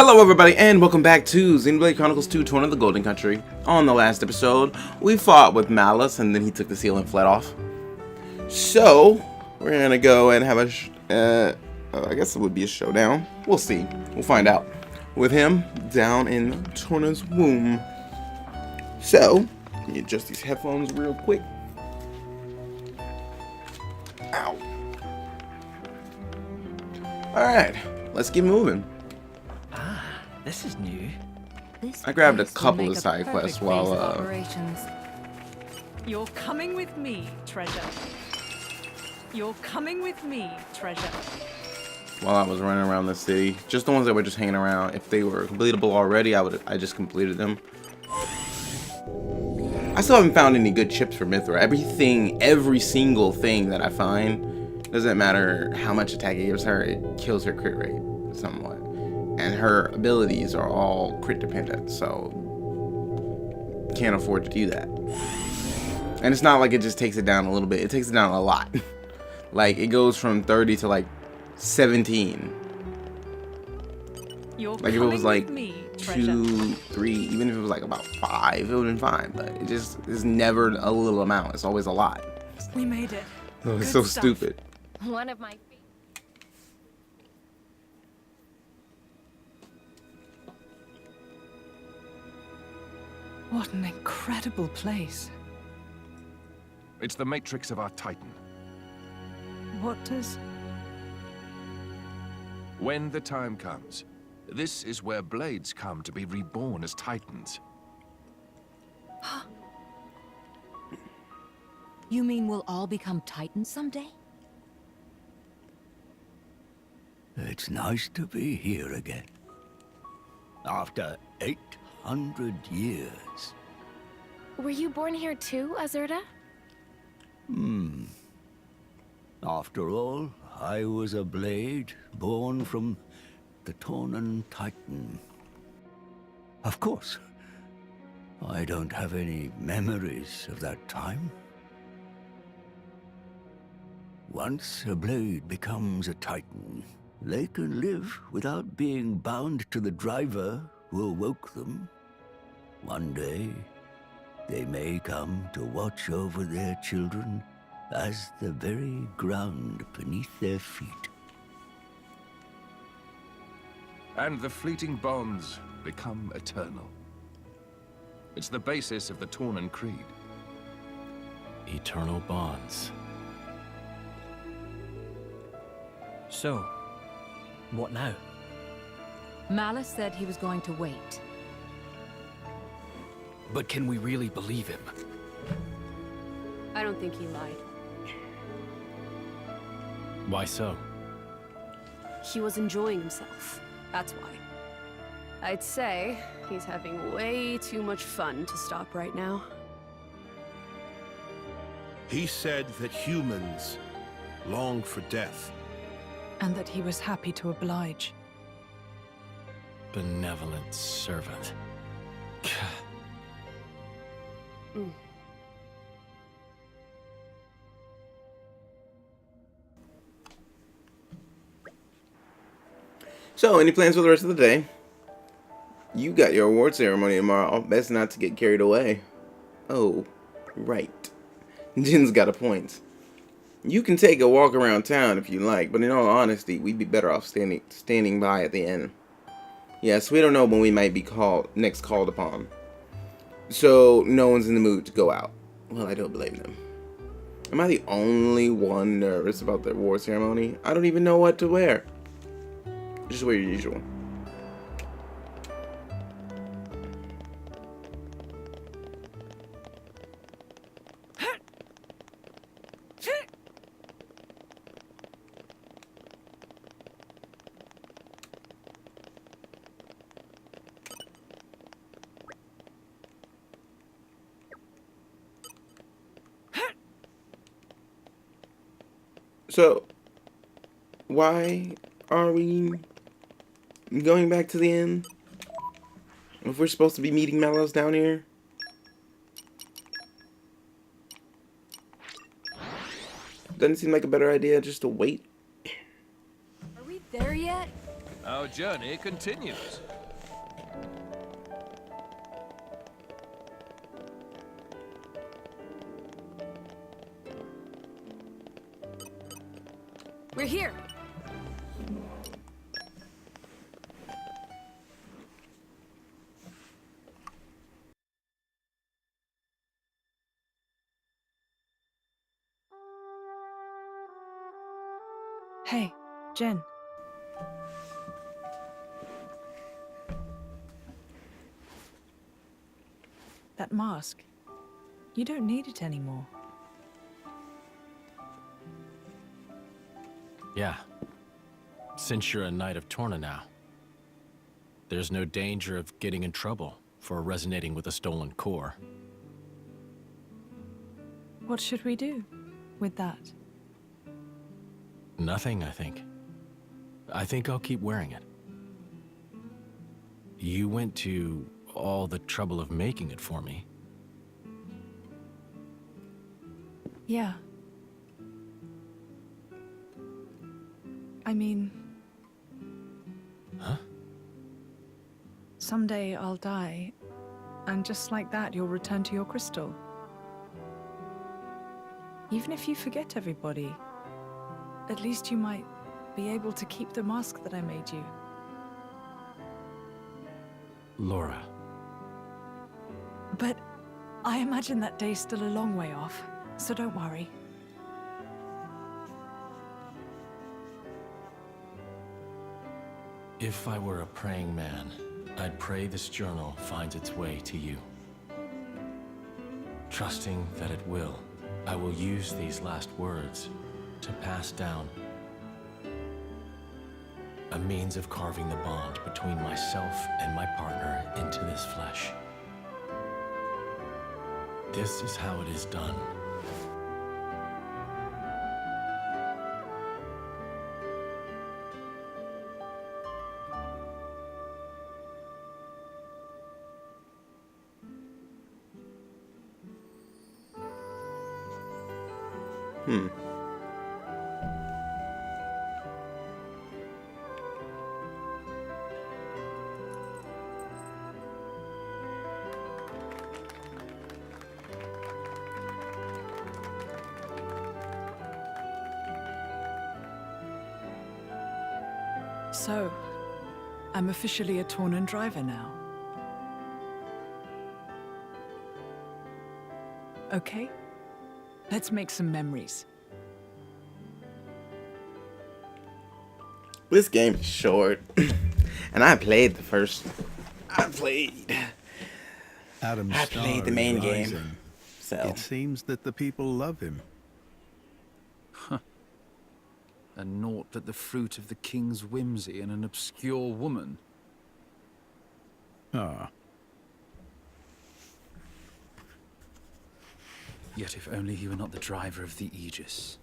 Hello everybody and welcome back to Xenoblade Chronicles 2 Torna the Golden Country. On the last episode, we fought with Malice and then he took the seal and fled off. So, we're gonna go and have I guess it would be a showdown. We'll see. We'll find out. With him down in Torna's womb. So, let me adjust these headphones real quick. Ow. Alright, let's get moving. This is new. I grabbed a couple of side quests while You're coming with me, treasure. You're coming with me, treasure. While I was running around the city, just the ones that were just hanging around. If they were completable already, I just completed them. I still haven't found any good chips for Mithra. Every single thing that I find, doesn't matter how much attack it gives her, it kills her crit rate somewhat. And her abilities are all crit dependent, so can't afford to do that. And it's not like it just takes it down a little bit, it takes it down a lot. Like it goes from 30 to like 17. Like if it was like 2, 3, even if it was like about 5, it would have been fine. But it just is never a little amount, it's always a lot. We made it. Oh, it's so stupid. One of my What an incredible place. It's the matrix of our Titan. What does... When the time comes, this is where blades come to be reborn as Titans. You mean we'll all become Titans someday? It's nice to be here again. After 800 years. Were you born here too, Azurda? After all, I was a blade born from the Tornan Titan. Of course, I don't have any memories of that time. Once a blade becomes a Titan, they can live without being bound to the driver who awoke them. One day, they may come to watch over their children as the very ground beneath their feet. And the fleeting bonds become eternal. It's the basis of the Tornan Creed. Eternal bonds. So, what now? Malice said he was going to wait. But can we really believe him? I don't think he lied. Why so? He was enjoying himself. That's why. I'd say he's having way too much fun to stop right now. He said that humans long for death. And that he was happy to oblige. Benevolent servant. So, any plans for the rest of the day? You got your award ceremony tomorrow. Best not to get carried away. Oh, right. Jin's got a point. You can take a walk around town if you like, but in all honesty, we'd be better off standing by at the inn. Yes, we don't know when we might be next called upon. So, no one's in the mood to go out. Well, I don't blame them. Am I the only one nervous about the award ceremony? I don't even know what to wear. Just wear your usual. So, why are we going back to the inn? If we're supposed to be meeting Mellows down here? Doesn't seem like a better idea just to wait. Are we there yet? Our journey continues. Here! Hey, Jen. That mask. You don't need it anymore. Yeah. Since you're a Knight of Torna now, there's no danger of getting in trouble for resonating with a stolen core. What should we do with that? Nothing, I think. I think I'll keep wearing it. You went to all the trouble of making it for me. Yeah. I mean... Huh? Someday I'll die, and just like that you'll return to your crystal. Even if you forget everybody, at least you might be able to keep the mask that I made you. Laura. But I imagine that day's still a long way off, so don't worry. If I were a praying man, I'd pray this journal finds its way to you. Trusting that it will, I will use these last words to pass down a means of carving the bond between myself and my partner into this flesh. This is how it is done. So, I'm officially a Tornan driver now. Okay, let's make some memories. This game is short, and I played the first. I played the main game. So It seems that the people love him. And naught but the fruit of the king's whimsy and an obscure woman. Ah, Yet if only he were not the driver of the Aegis.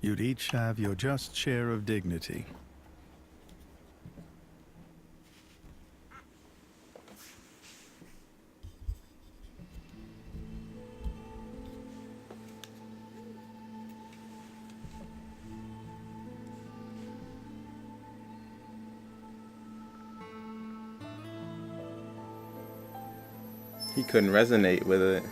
you'd each have your just share of dignity. he couldn't resonate with it.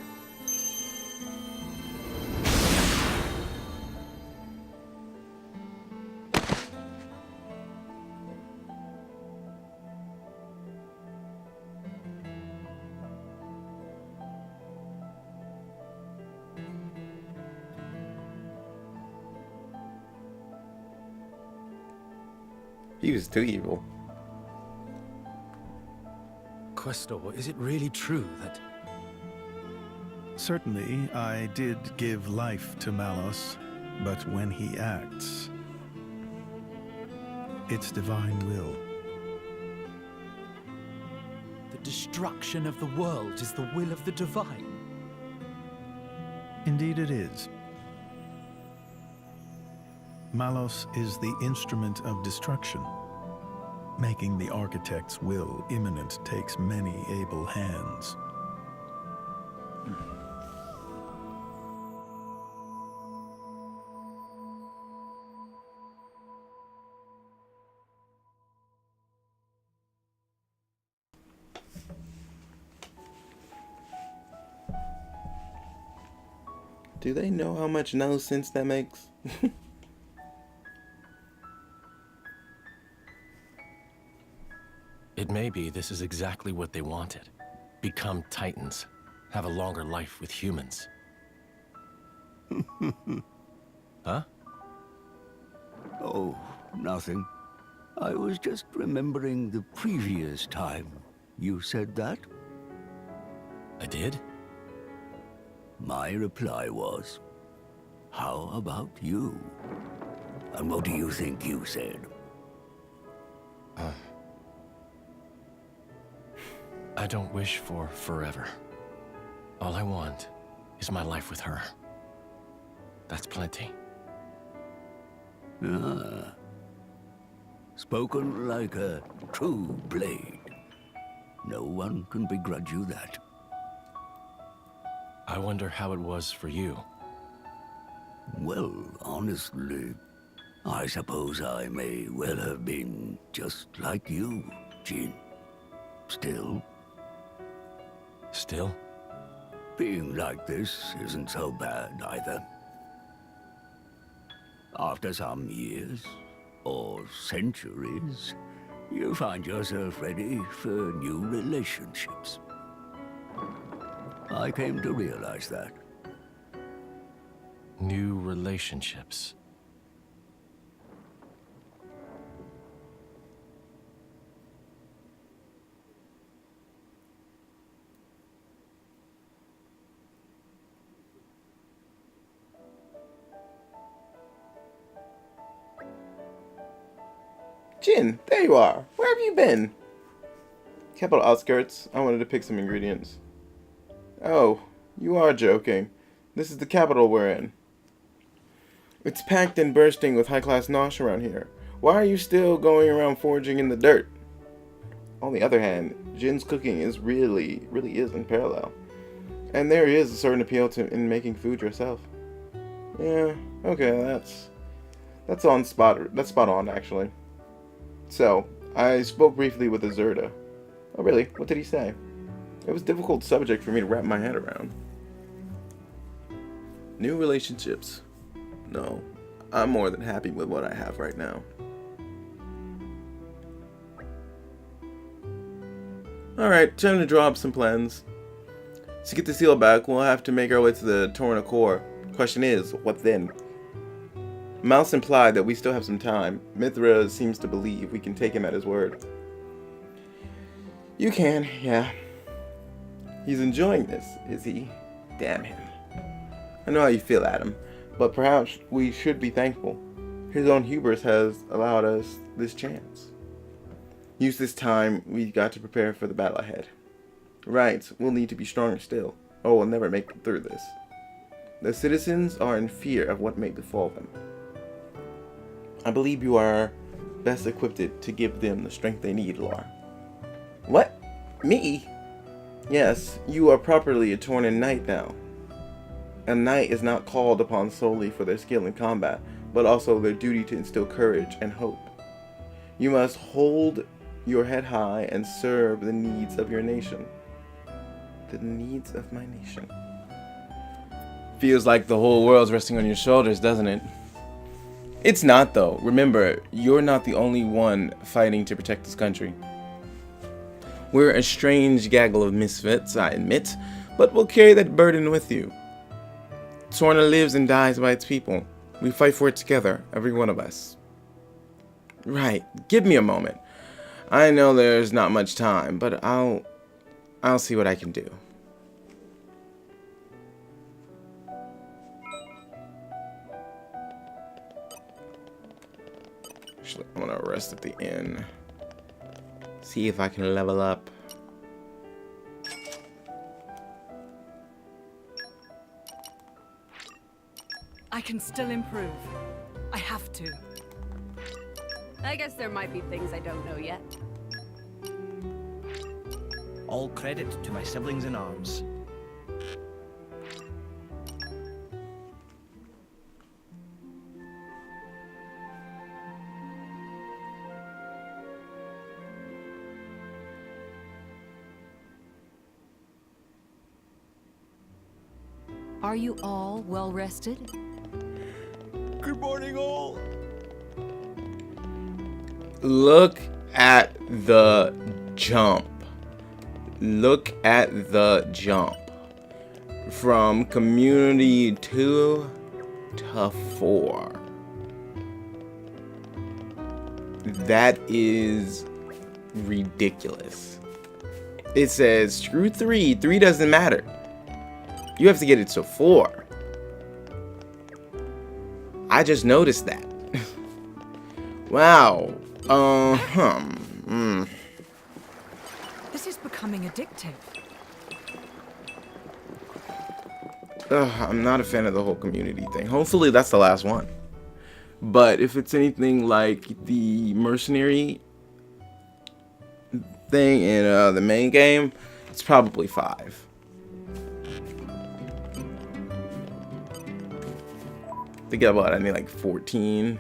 He was too evil. Questor, is it really true that... Certainly, I did give life to Malos, but when he acts, it's divine will. the destruction of the world is the will of the divine? Indeed it is. Malos is the instrument of destruction. Making the architect's will imminent takes many able hands. Do they know how much no sense that makes? It may be this is exactly what they wanted. Become Titans. Have a longer life with humans. Huh? Oh, nothing. I was just remembering the previous time you said that. I did? My reply was, how about you? And what do you think you said? I don't wish for forever. All I want is my life with her. That's plenty. Ah. Spoken like a true blade. No one can begrudge you that. I wonder how it was for you. Well, honestly, I suppose I may well have been just like you, Jin. Still, Still? being like this isn't so bad either. After some years, or centuries, you find yourself ready for new relationships. I came to realize that. New relationships. Jin, there you are. Where have you been? Capital outskirts. I wanted to pick some ingredients. Oh, you are joking. This is the capital we're in. It's packed and bursting with high-class nosh around here. Why are you still going around foraging in the dirt? On the other hand, Jin's cooking is really is unparalleled. And there is a certain appeal to in making food yourself. Yeah, okay, that's on spot. That's spot on, actually. So, I spoke briefly with Azurda. Oh, really? What did he say? It was a difficult subject for me to wrap my head around. New relationships. No, I'm more than happy with what I have right now. Alright, time to draw up some plans. To get the seal back, we'll have to make our way to the Torna core. Question is, what then? Mouse implied that we still have some time. Mithra seems to believe we can take him at his word. You can, yeah. He's enjoying this, is he? Damn him. I know how you feel, Adam, but perhaps we should be thankful. His own hubris has allowed us this chance. Use this time we got to prepare for the battle ahead. Right, we'll need to be stronger still, or we'll never make it through this. The citizens are in fear of what may befall them. I believe you are best equipped to give them the strength they need, Lar. What? Me? Yes, you are properly a Tornan knight now. A knight is not called upon solely for their skill in combat, but also their duty to instill courage and hope. You must hold your head high and serve the needs of your nation. The needs of my nation. Feels like the whole world's resting on your shoulders, doesn't it? It's not, though. Remember, you're not the only one fighting to protect this country. We're a strange gaggle of misfits, I admit, but we'll carry that burden with you. Torna lives and dies by its people. We fight for it together, every one of us. Right, give me a moment. I know there's not much time, but I'll see what I can do. Actually, I'm gonna rest at the inn. See if I can level up. I can still improve. I have to. I guess there might be things I don't know yet. All credit to my siblings in arms. Are you all well rested? Good morning, all. Look at the jump. Look at the jump. From community 2 to 4. That is ridiculous. It says screw 3. 3 doesn't matter. You have to get it to 4. I just noticed that. Wow. This is becoming addictive. I'm not a fan of the whole community thing. Hopefully that's the last one. But if it's anything like the mercenary thing in the main game, it's probably 5. I think about I need like 14.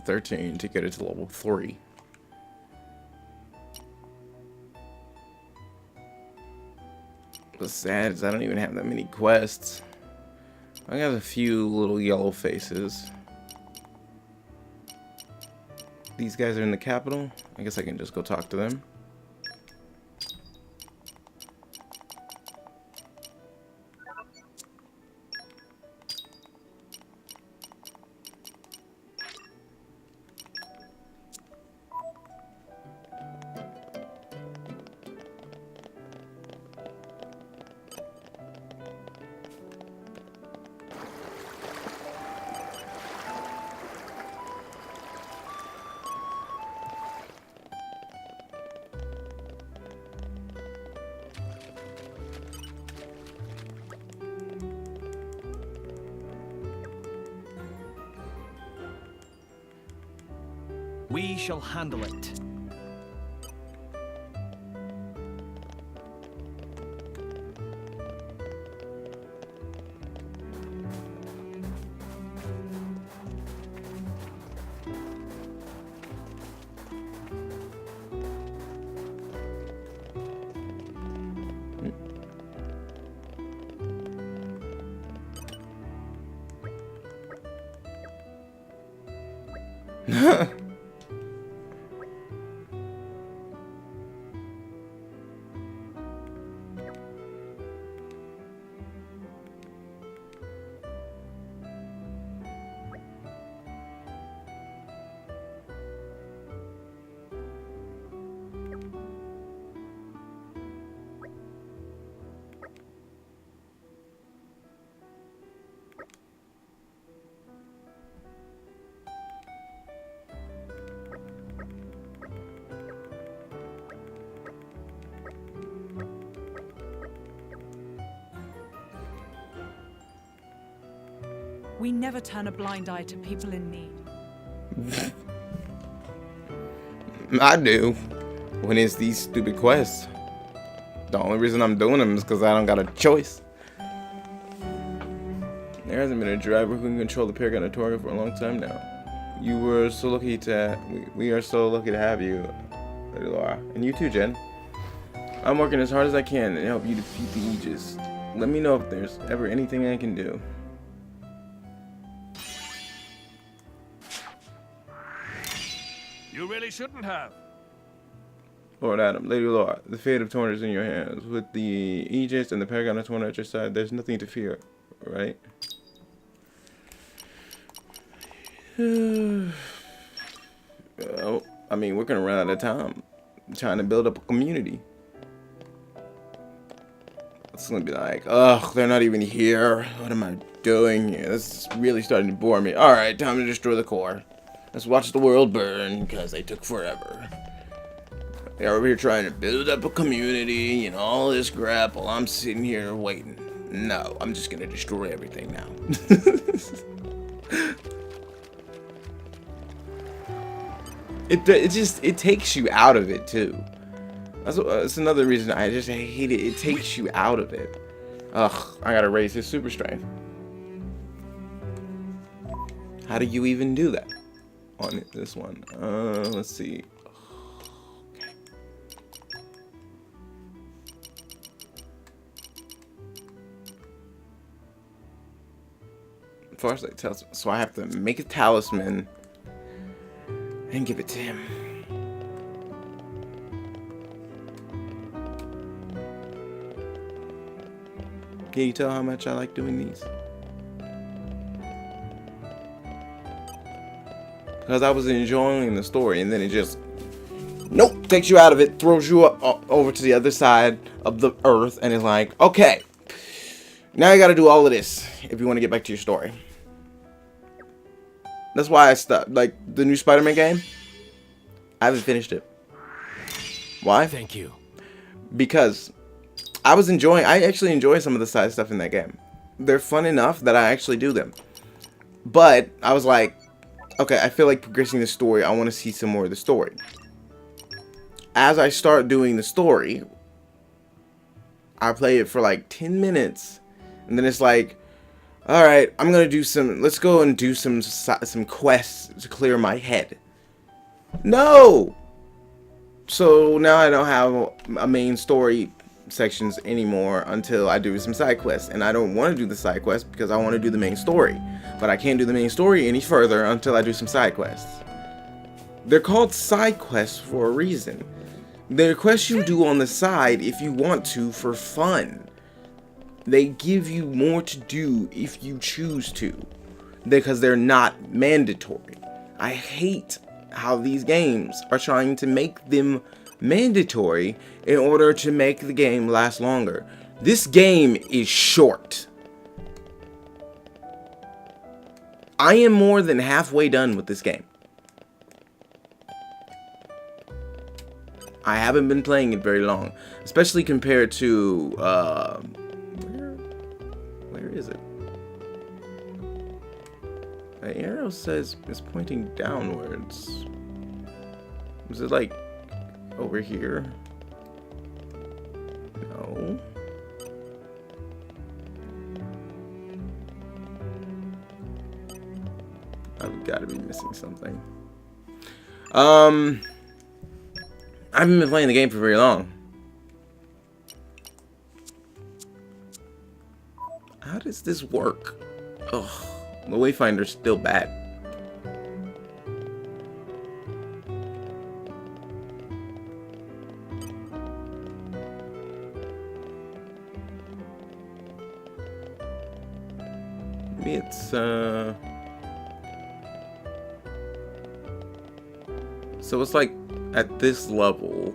13 to get it to level 3. What's sad is I don't even have that many quests. I got a few little yellow faces. These guys are in the capital. I guess I can just go talk to them. We shall handle it. We never turn a blind eye to people in need. I do. When it's these stupid quests. The only reason I'm doing them is because I don't got a choice. There hasn't been a driver who can control the Paragon of Torna for a long time now. You were so lucky to... We are so lucky to have you, Lady Laura. And you too, Jen. I'm working as hard as I can to help you defeat the Aegis. Let me know if there's ever anything I can do. You really shouldn't have. Lord Adam, Lady Laura, the fate of Torna is in your hands. With the Aegis and the Paragon of Torna at your side, there's nothing to fear, right? Well, I mean, we're gonna run out of time trying to build up a community. It's gonna be like, ugh, they're not even here. What am I doing here? This is really starting to bore me. Alright, time to destroy the core. Let's watch the world burn, because they took forever. They're over here trying to build up a community and all this crap while I'm sitting here waiting. No, I'm just gonna destroy everything now. It takes you out of it too. That's another reason I hate it. It takes you out of it. Ugh, I gotta raise his super strength. How do you even do that? on this one. Let's see. Okay. First, like, so I have to make a talisman and give it to him. Can you tell how much I like doing these? Because I was enjoying the story, and then it just, nope, takes you out of it, throws you up, over to the other side of the earth, and is like, okay, now you got to do all of this if you want to get back to your story. That's why I stopped. Like, the new Spider-Man game, I haven't finished it. Why? Thank you. Because I actually enjoy some of the side stuff in that game. They're fun enough that I actually do them. But I was like, okay, I feel like progressing the story. I want to see some more of the story. As I start doing the story, I play it for like 10 minutes. And then it's like, all right, I'm going to do let's go and do some quests to clear my head. No! So now I don't have a main story sections anymore until I do some side quests, and I don't want to do the side quests because I want to do the main story, but I can't do the main story any further until I do some side quests. They're called side quests for a reason. They're quests you do on the side if you want to for fun. They give you more to do if you choose to, because they're not mandatory. I hate how these games are trying to make them mandatory in order to make the game last longer. This game is short. I am more than halfway done with this game. I haven't been playing it very long, especially compared to where is it? The arrow says it's pointing downwards. Was it like over here? No. I've got to be missing something. I haven't been playing the game for very long. How does this work? Ugh, the Wayfinder's still bad. Maybe it's so it's like at this level.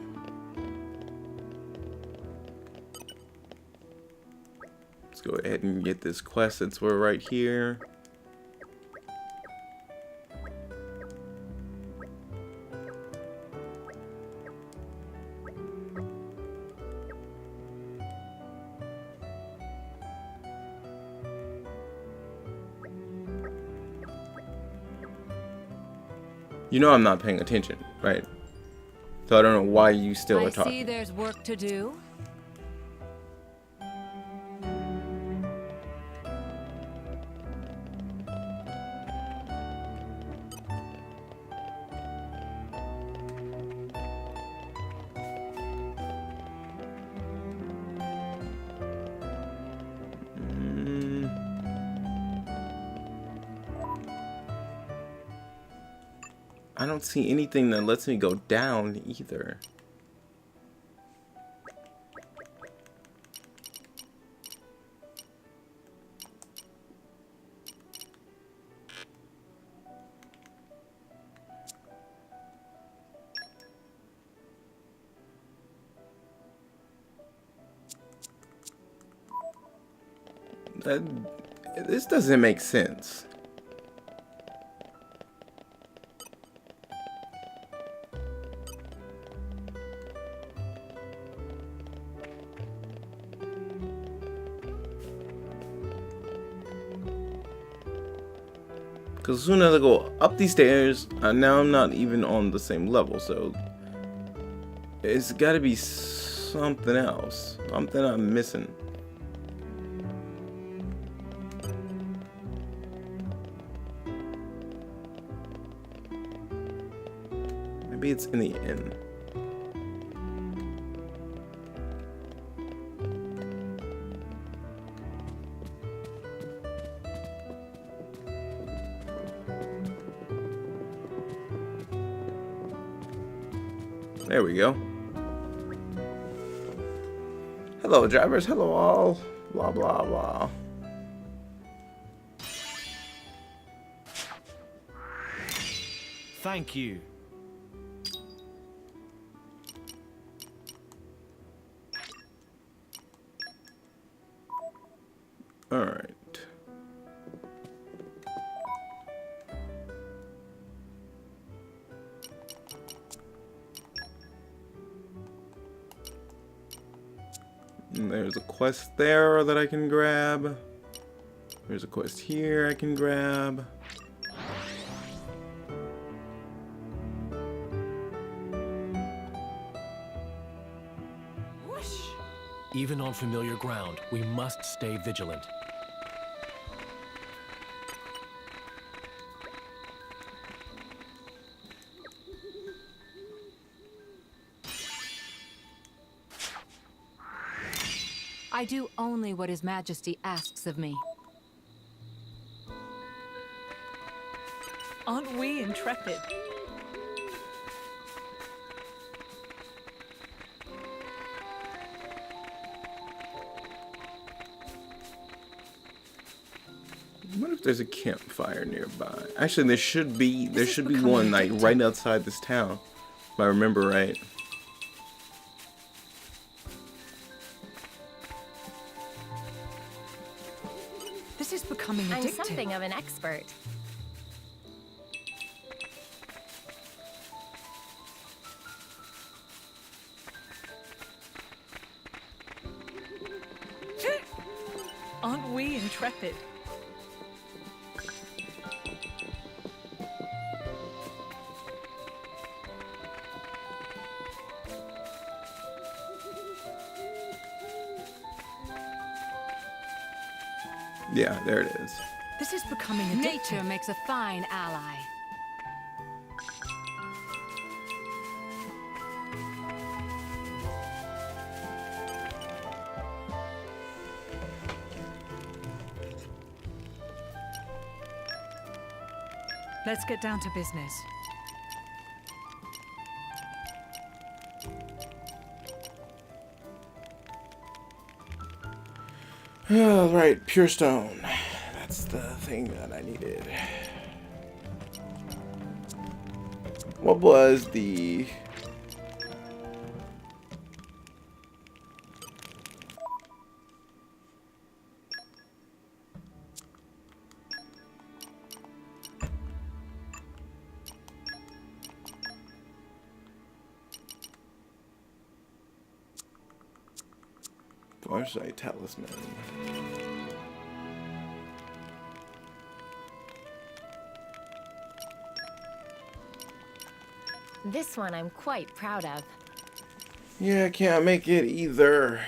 Let's go ahead and get this quest since we're right here. You know I'm not paying attention, right? So I don't know why you still are I talking. see there's work to do. I don't see anything that lets me go down either. This doesn't make sense. Because as soon as I go up these stairs, now I'm not even on the same level, so it's got to be something else. Something I'm missing. Maybe it's in the inn. There we go. Hello, drivers. Hello, all. Blah, blah, blah. Thank you. All right. And there's a quest there that I can grab. There's a quest here I can grab. Even on familiar ground, we must stay vigilant. I do only what His Majesty asks of me. Aren't we intrepid? I wonder if there's a campfire nearby. Actually, there should be becoming one like addictive. right outside this town, if I remember right. This is becoming I'm addictive. something of an expert. Aren't we intrepid? Yeah, there it is. This is becoming addictive. Nature makes a fine ally. Let's get down to business. All right, pure stone. That's the thing that I needed. What was the... Farsight Talisman. This one I'm quite proud of. Yeah, I can't make it either.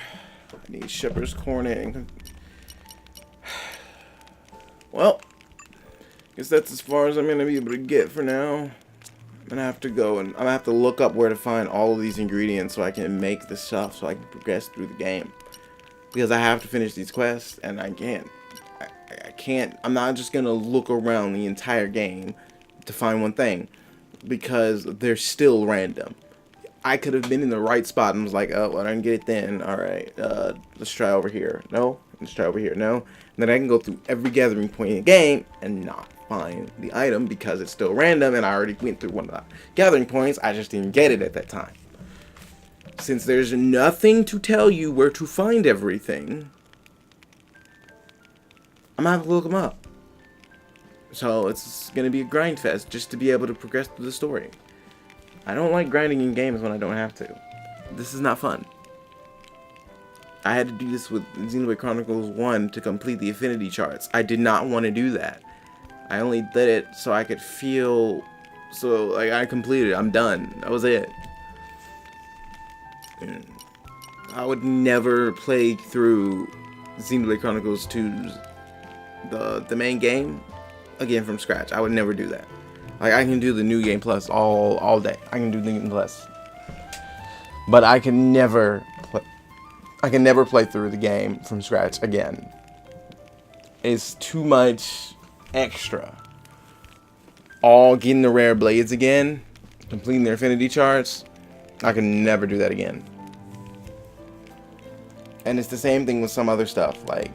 I need Shepherd's Corning. Well, guess that's as far as I'm gonna be able to get for now. I'm gonna have to go and I'm gonna have to look up where to find all of these ingredients so I can make this stuff so I can progress through the game. Because I have to finish these quests and I can't. I can't. I'm not just gonna look around the entire game to find one thing because they're still random. I could have been in the right spot and was like, oh, well, I didn't get it then. All right, let's try over here. No, let's try over here. No, and then I can go through every gathering point in the game and not find the item because it's still random and I already went through one of the gathering points. I just didn't get it at that time. Since there's nothing to tell you where to find everything, I'm gonna have to look them up. So it's gonna be a grind fest just to be able to progress through the story. I don't like grinding in games when I don't have to. This is not fun. I had to do this with Xenoblade Chronicles 1 to complete the affinity charts. I did not want to do that. I only did it so I could feel... So, like, I completed it. I'm done. That was it. And I would never play through Xenoblade Chronicles 2's the main game again from scratch. I would never do that. Like, I can do the New Game Plus all day. I can do New Game Plus. But I can never play through the game from scratch again. It's too much extra. All getting the rare blades again, completing the affinity charts. I can never do that again. And it's the same thing with some other stuff. Like,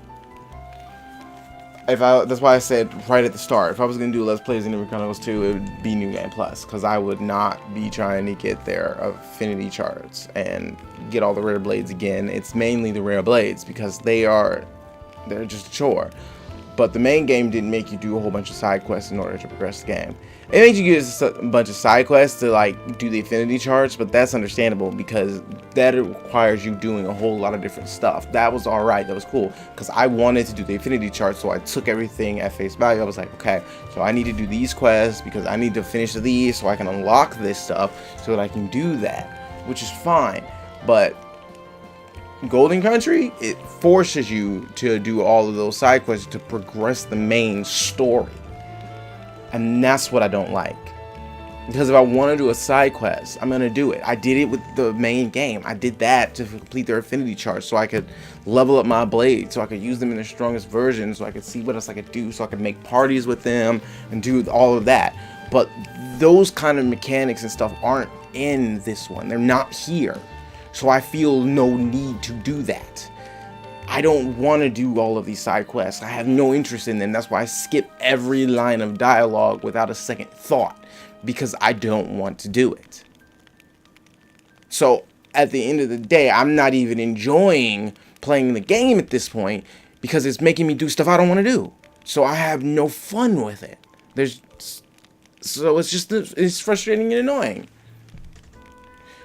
that's why I said right at the start, if I was gonna do Let's Play Xenoblade Chronicles 2, it would be New Game Plus, because I would not be trying to get their affinity charts and get all the rare blades again. It's mainly the rare blades because they're just a chore. But the main game didn't make you do a whole bunch of side quests in order to progress the game. It made you do a bunch of side quests to like do the affinity charts, but that's understandable because that requires you doing a whole lot of different stuff. That was alright, that was cool, because I wanted to do the affinity charts, so I took everything at face value. I was like, okay, so I need to do these quests because I need to finish these so I can unlock this stuff so that I can do that, which is fine. But Golden Country, it forces you to do all of those side quests to progress the main story. And that's what I don't like. Because if I want to do a side quest, I'm going to do it. I did it with the main game. I did that to complete their affinity charts so I could level up my blades, so I could use them in their strongest version, so I could see what else I could do, so I could make parties with them and do all of that. But those kind of mechanics and stuff aren't in this one. They're not here. So I feel no need to do that. I don't want to do all of these side quests. I have no interest in them. That's why I skip every line of dialogue without a second thought, because I don't want to do it. So at the end of the day, I'm not even enjoying playing the game at this point because it's making me do stuff I don't want to do. So I have no fun with it. It's frustrating and annoying.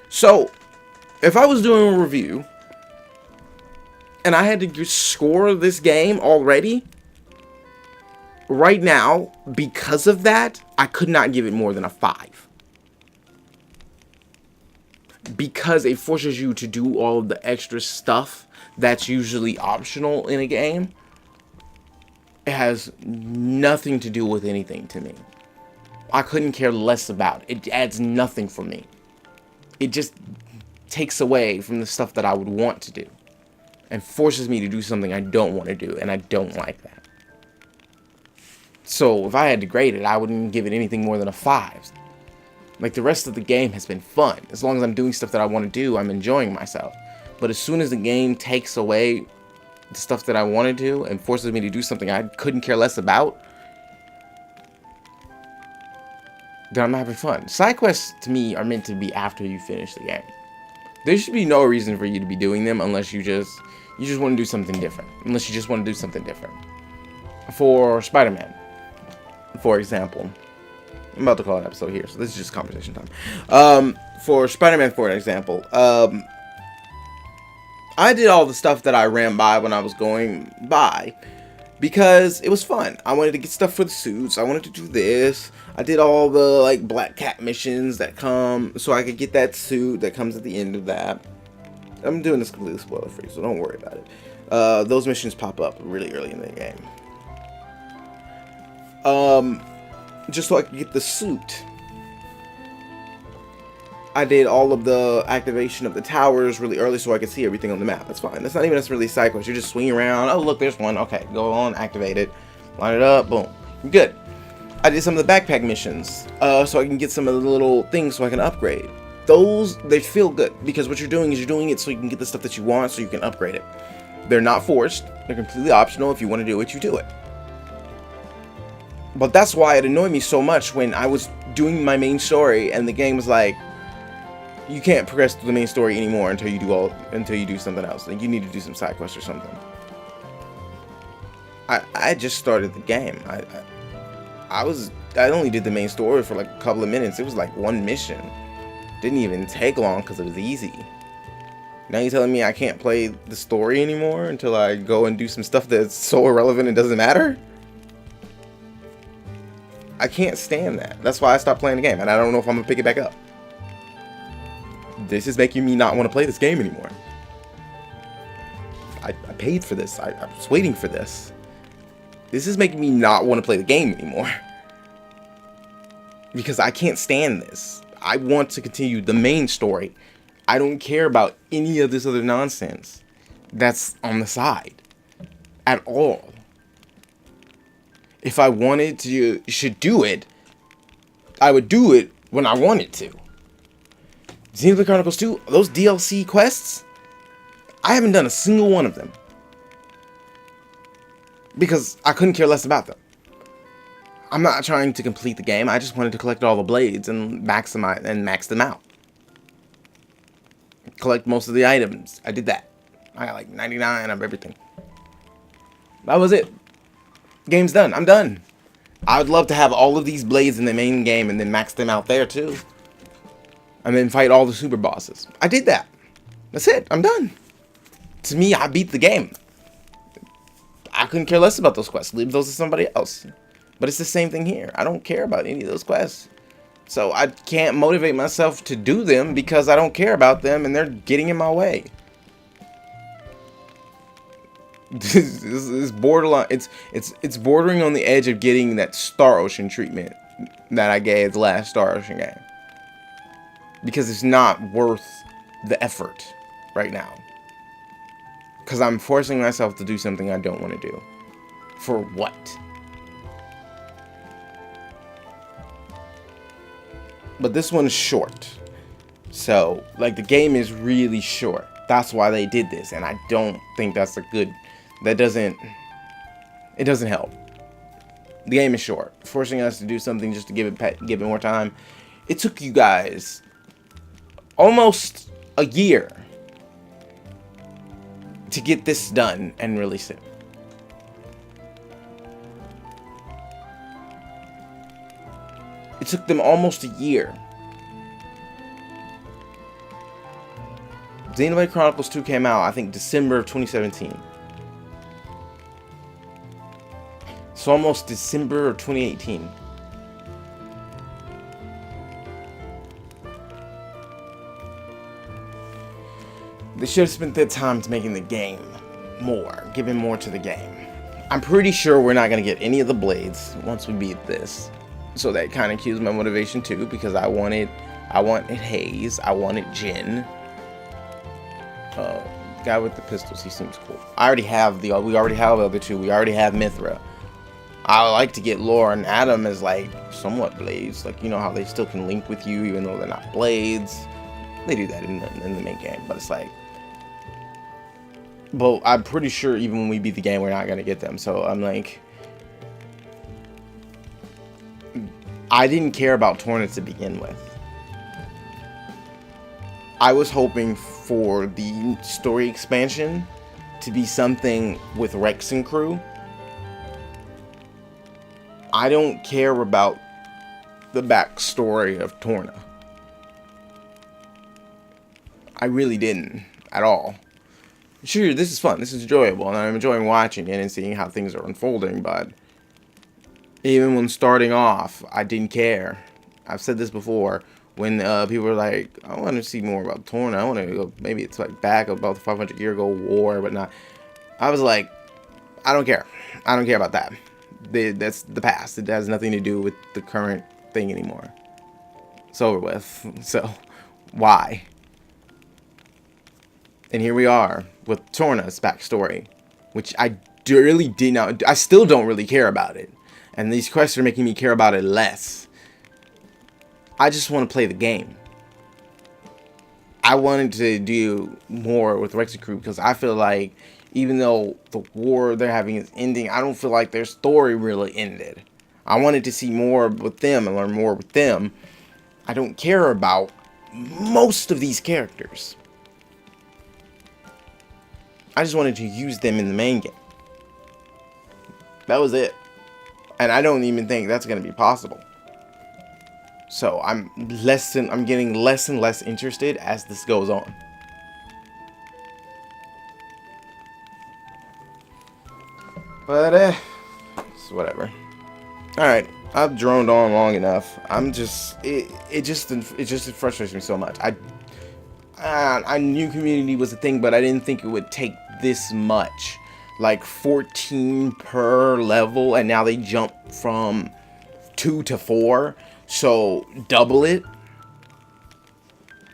So if I was doing a review and I had to score this game already, right now, because of that, I could not give it more than a 5. Because it forces you to do all of the extra stuff that's usually optional in a game. It has nothing to do with anything to me. I couldn't care less about it. It adds nothing for me. It just takes away from the stuff that I would want to do and forces me to do something I don't want to do, and I don't like that. So if I had to grade it, I wouldn't give it anything more than a 5. Like, the rest of the game has been fun. As long as I'm doing stuff that I want to do, I'm enjoying myself. But as soon as the game takes away the stuff that I want to do and forces me to do something I couldn't care less about, then I'm not having fun. Side quests, to me, are meant to be after you finish the game. There should be no reason for you to be doing them unless you just want to do something different. Unless you just want to do something different. For Spider-Man, for example, I'm about to call an episode here, so this is just conversation time. For Spider-Man, for example, I did all the stuff that I ran by when I was going by because it was fun. I wanted to get stuff for the suits. I wanted to do this. I did all the like Black Cat missions that come so I could get that suit that comes at the end of that. I'm doing this completely spoiler free, so don't worry about it. Those missions pop up really early in the game. Just so I could get the suit. I did all of the activation of the towers really early so I could see everything on the map. That's fine. That's not even necessarily a side quest. You're just swinging around. Oh, look, there's one. Okay, go on, activate it. Line it up. Boom. You're good. I did some of the backpack missions so I can get some of the little things so I can upgrade. Those, they feel good because what you're doing is you're doing it so you can get the stuff that you want so you can upgrade it. They're not forced. They're completely optional. If you want to do it, you do it. But that's why it annoyed me so much when I was doing my main story and the game was like, you can't progress through the main story anymore until you do something else. Like, you need to do some side quests or something. I just started the game. I only did the main story for like a couple of minutes. It was like one mission. Didn't even take long because it was easy. Now you're telling me I can't play the story anymore until I go and do some stuff that's so irrelevant it doesn't matter? I can't stand that. That's why I stopped playing the game, and I don't know if I'm gonna pick it back up. This is making me not want to play this game anymore. I paid for this. I was waiting for this. This is making me not want to play the game anymore. because I can't stand this. I want to continue the main story. I don't care about any of this other nonsense that's on the side at all. If I wanted to should do it, I would do it when I wanted to. Xenoblade Chronicles 2, those DLC quests, I haven't done a single one of them because I couldn't care less about them. I'm not trying to complete the game. I just wanted to collect all the blades and max them out. Collect most of the items. I did that. I got like 99 of everything. That was it. Game's done. I'm done. I would love to have all of these blades in the main game and then max them out there too. And then fight all the super bosses. I did that. That's it. I'm done. To me, I beat the game. I couldn't care less about those quests. Leave those to somebody else. But it's the same thing here. I don't care about any of those quests. So I can't motivate myself to do them because I don't care about them and they're getting in my way. This is borderline. It's bordering on the edge of getting that Star Ocean treatment that I gave the last Star Ocean game. Because it's not worth the effort right now. Because I'm forcing myself to do something I don't want to do. For what? But this one's short. So, like, the game is really short. That's why they did this. And I don't think that's a good... It doesn't help. The game is short. Forcing us to do something just to give it more time. It took you guys almost a year to get this done and release it. It took them almost a year. Xenoblade Chronicles 2 came out, I think, December of 2017. So almost December of 2018. They should have spent their time to making the game more, giving more to the game. I'm pretty sure we're not going to get any of the blades once we beat this. So that kind of cues my motivation too, because I wanted Haze, I wanted Jin. Guy with the pistols, he seems cool. We already have the other two. We already have Mithra. I would like to get Laura and Adam as like somewhat blades, like, you know how they still can link with you even though they're not blades. They do that in the main game, but it's like, but I'm pretty sure even when we beat the game, we're not gonna get them. So I'm like, I didn't care about Torna to begin with. I was hoping for the story expansion to be something with Rex and crew. I don't care about the backstory of Torna. I really didn't at all. Sure, this is fun, this is enjoyable, and I'm enjoying watching it and seeing how things are unfolding, but even when starting off, I didn't care. I've said this before, when people were like, I want to see more about Torna, I want to go, maybe it's like back about the 500-year-ago war, but not. I was like, I don't care. I don't care about that. That's the past. It has nothing to do with the current thing anymore. It's over with. So, why? And here we are with Torna's backstory, which I really did not. I still don't really care about it, and these quests are making me care about it less. I just want to play the game. I wanted to do more with Rex and crew because I feel like even though the war they're having is ending, I don't feel like their story really ended. I wanted to see more with them and learn more with them. I don't care about most of these characters. I just wanted to use them in the main game. That was it. And I don't even think that's going to be possible. So I'm getting less and less interested as this goes on. But it's whatever. All right, I've droned on long enough. It just frustrates me so much. I knew community was a thing, but I didn't think it would take this much. Like 14 per level, and now they jump from 2 to 4. So double it.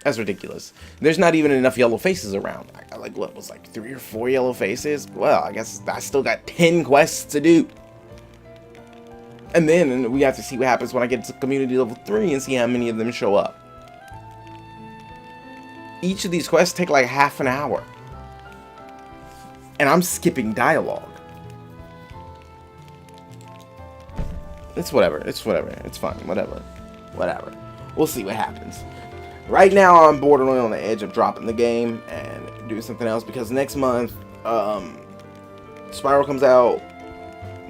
That's ridiculous. There's not even enough yellow faces around. I got like, what was like 3 or 4 yellow faces? Well, I guess I still got 10 quests to do. And then we have to see what happens when I get to community level 3 and see how many of them show up. Each of these quests take like half an hour. And I'm skipping dialogue. It's whatever. It's whatever. It's fine. Whatever. Whatever. We'll see what happens. Right now, I'm borderline on the edge of dropping the game and doing something else because next month, Spiral comes out,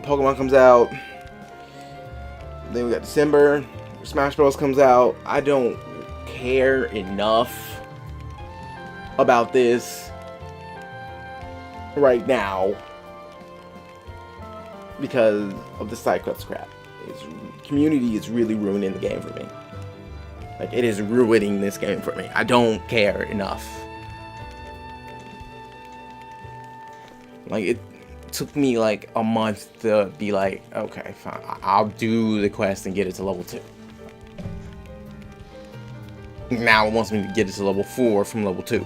Pokemon comes out, then we got December, Smash Bros. Comes out. I don't care enough about this right now because of the side quest crap. Community is really ruining the game for me. Like, it is ruining this game for me. I don't care enough. Like, it took me like a month to be like, okay, fine, I'll do the quest and get it to level 2. Now it wants me to get it to level 4 from level 2.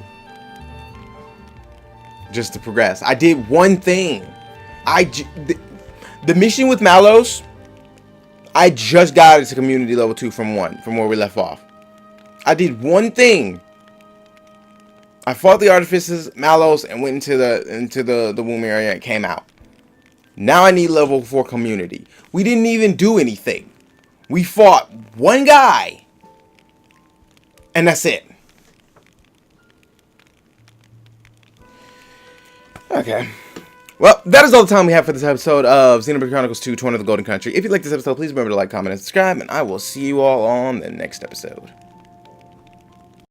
Just to progress. I did one thing. The mission with Malos, I just got it to community level 2 from where we left off. I did one thing. I fought the artificers, Malos, and went into the womb area and came out. Now I need level 4 community. We didn't even do anything. We fought one guy. And that's it. Okay. Well, that is all the time we have for this episode of Xenoblade Chronicles 2, Torna of the Golden Country. If you like this episode, please remember to like, comment, and subscribe, and I will see you all on the next episode.